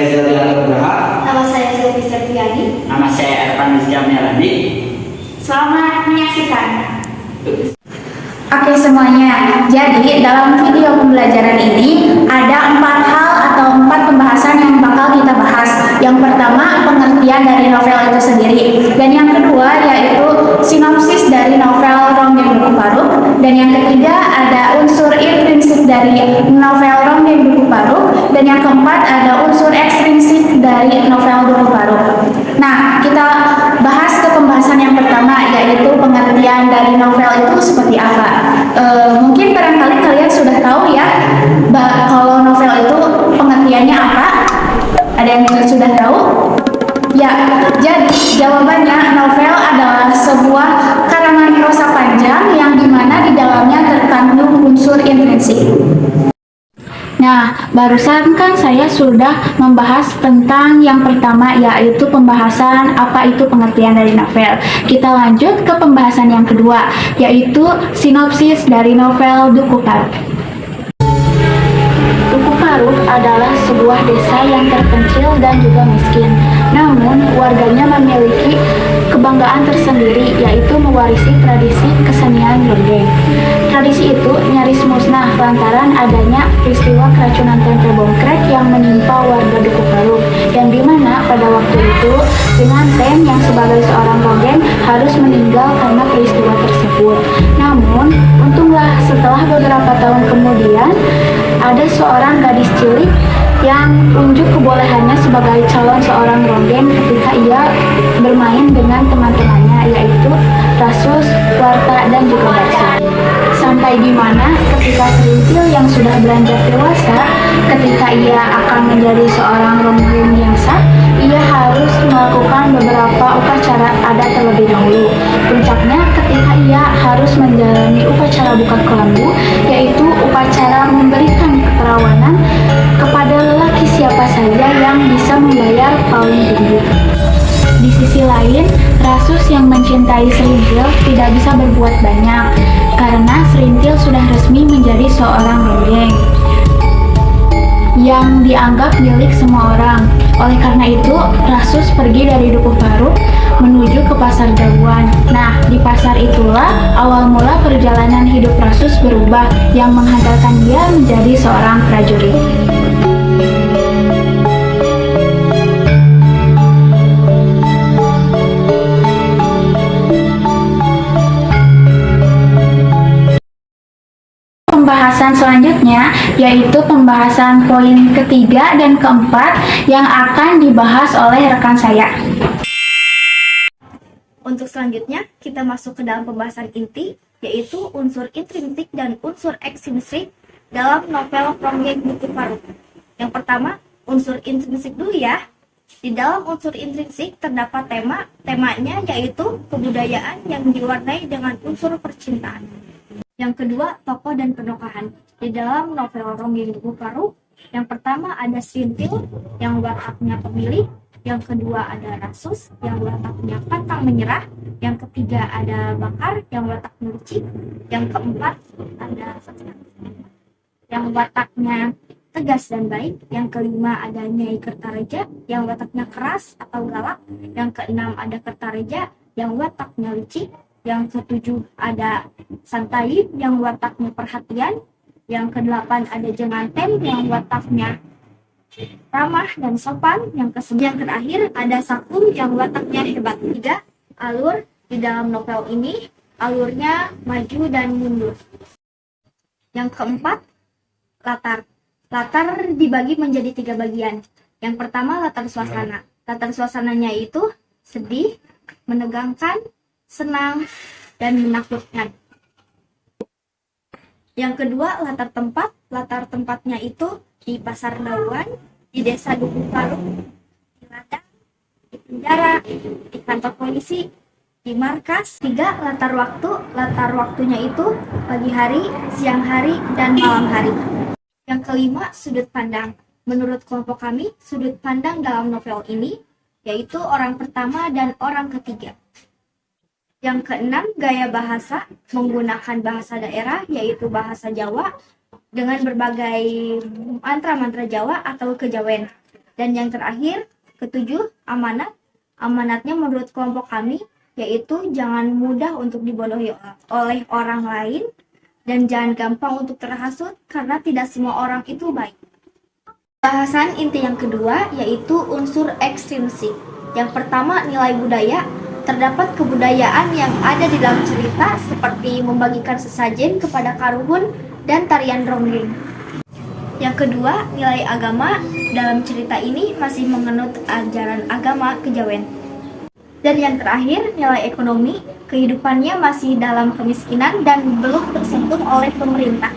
saya Zelian Nugraha. Nama saya Silvi Septiani. Nama saya Ervan Rizkyamilandi. Selamat menyaksikan. Oke semuanya, jadi dalam video pembelajaran ini ada 4 hal atau 4 pembahasan yang bakal kita bahas. Yang pertama, pengertian dari novel itu sendiri. Dan yang kedua yaitu sinopsis dari novel Ronggeng Buku Paruk. Dan yang ketiga ada unsur intrinsik dari novel Ronggeng Buku Paruk. Dan yang keempat ada unsur ekstrinsik dari novel Buku Paruk. Nah, kita bahas ke pembahasan yang pertama yaitu pengertian dari novel itu seperti apa. Mungkin barangkali kalian sudah tahu ya kalau novel itu pengertiannya apa. Ada yang sudah tahu? Ya, jadi jawabannya novel adalah sebuah karangan prosa panjang yang dimana di dalamnya terkandung unsur intrinsik. Nah, barusan kan saya sudah membahas tentang yang pertama yaitu pembahasan apa itu pengertian dari novel. Kita lanjut ke pembahasan yang kedua yaitu sinopsis dari novel Duku Paruk. Duku Paruk adalah sebuah desa yang terpencil dan juga miskin. Namun, warganya memiliki kebanggaan tersendiri yaitu mewarisi tradisi kesenian ronggeng. Tradisi itu nyaris musnah lantaran adanya peristiwa keracunan tempe bongkrek yang menimpa warga Duku Paruk, yang dimana pada waktu itu pengantin yang sebagai seorang ronggeng harus meninggal karena peristiwa tersebut. Namun, untunglah setelah beberapa tahun kemudian ada seorang gadis cilik yang unjuk kebolehannya sebagai calon seorang ronggeng ketika ia bermain dengan teman-temannya yaitu Rasus, Warta, dan juga Bakso. Sampai di mana ketika Serintil yang sudah beranjak dewasa, ketika ia akan menjadi seorang ronggeng yang sah, ia harus melakukan beberapa upacara adat terlebih dahulu. Puncaknya ketika ia harus menjalani upacara buka kelambu, yaitu upacara memberikan keperawanan kepada lelaki siapa saja yang bisa membayar paling tinggi. Di sisi lain, Rasus yang mencintai Serintil tidak bisa berbuat banyak karena Serintil sudah resmi menjadi seorang ronggeng yang dianggap milik semua orang. Oleh karena itu, Rasus pergi dari Duku Paruk menuju ke Pasar Daguan. Nah, di pasar itulah awal mula perjalanan hidup Rasus berubah yang menghantarkan dia menjadi seorang prajurit. Pembahasan selanjutnya yaitu pembahasan poin ketiga dan keempat yang akan dibahas oleh rekan saya. Untuk selanjutnya, kita masuk ke dalam pembahasan inti, yaitu unsur intrinsik dan unsur ekstrinsik dalam novel Ronggeng Buku Paruk. Yang pertama, unsur intrinsik dulu ya. Di dalam unsur intrinsik terdapat temanya yaitu kebudayaan yang diwarnai dengan unsur percintaan. Yang kedua, tokoh dan penokohan. Di dalam novel Ronggeng Buku Paruk, yang pertama ada Serintil yang wataknya pemilih, yang kedua ada Rasus yang wataknya pantang menyerah, yang ketiga ada Bakar yang wataknya licik, yang keempat ada yang wataknya tegas dan baik, yang kelima ada Nyai Kertareja yang wataknya keras atau galak, yang keenam ada Kertareja yang wataknya licik, yang ketujuh ada Santai yang wataknya perhatian, yang kedelapan ada Jenganten yang wataknya ramah dan sopan, yang kesembilan terakhir ada Sakur yang wataknya hebat. Tiga, alur di dalam novel ini alurnya maju dan mundur. Yang keempat, latar dibagi menjadi 3 bagian. Yang pertama, latar suasana. Latar suasananya itu sedih, menegangkan, senang, dan menakutkan. Yang kedua, latar tempat. Latar tempatnya itu di Pasar Daguan, di Desa Duku Paruk, di ladang, di penjara, di kantor polisi, di markas. 3, latar waktu. Latar waktunya itu pagi hari, siang hari, dan malam hari. Yang kelima, sudut pandang. Menurut kelompok kami, sudut pandang dalam novel ini yaitu orang pertama dan orang ketiga. Yang keenam, gaya bahasa, menggunakan bahasa daerah yaitu bahasa Jawa dengan berbagai mantra-mantra Jawa atau kejawen. Dan yang terakhir, ketujuh, amanat. Amanatnya menurut kelompok kami yaitu jangan mudah untuk dibodohi oleh orang lain dan jangan gampang untuk terhasut karena tidak semua orang itu baik. Bahasan inti yang kedua yaitu unsur ekstrinsik. Yang pertama, nilai budaya. Terdapat kebudayaan yang ada di dalam cerita seperti membagikan sesajen kepada karuhun dan tarian ronggeng. Yang kedua, nilai agama. Dalam cerita ini masih menganut ajaran agama kejawen. Dan yang terakhir, nilai ekonomi. Kehidupannya masih dalam kemiskinan dan belum tersentuh oleh pemerintah.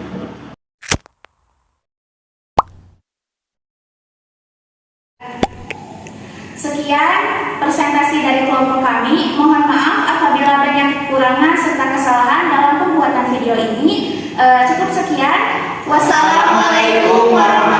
Sekian presentasi dari kelompok kami. Mohon maaf apabila banyak kekurangan serta kesalahan dalam pembuatan video ini. Cukup sekian. Wassalamualaikum warahmatullahi wabarakatuh.